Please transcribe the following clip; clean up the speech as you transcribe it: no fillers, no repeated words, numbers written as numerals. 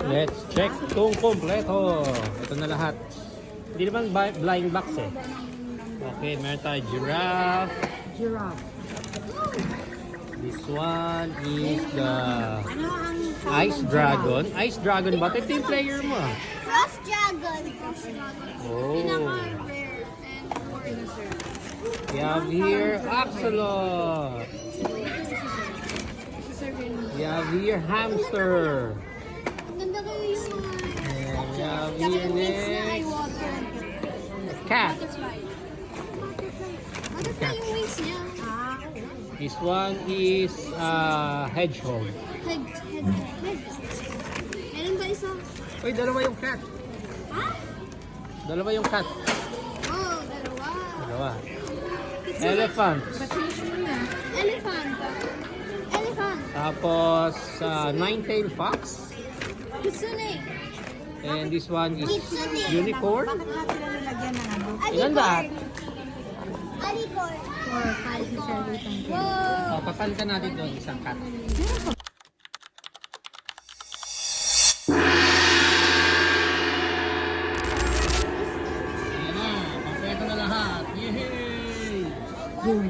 Let's check kung kompleto. Ito na lahat. Hindi naman blind box eh. Okay, meron tayo giraffe. Giraffe. This one is the Ano ang Ice Dragon. Ice Dragon ba? Ito yung player mo ah. Frost Dragon. Oh. Pinaka-rare and We have here Axolot. We have here hamster. Ang ganda kayo yung mga... And we have Tsaka here yung wings niya ay next water. cat. Butterfly. Butterfly yung wings niya. This one is hedgehog. Head. Meron ba isa? Uy, dalawa yung cat. Ha? Dalawa yung cat. Oh, dalawa. Dalawa. Elephant. Elephant. Elephant. Tapos nine-tailed fox. Kitsune. And this one is Kitsune. unicorn. Bakit natin nalagyan ng ano? Ilan lahat? Alicorn. For 5 isa dito. Wow. Oh, papalitan natin doon isang cat. Ayan na, kompleto na lahat. Yay! Boom.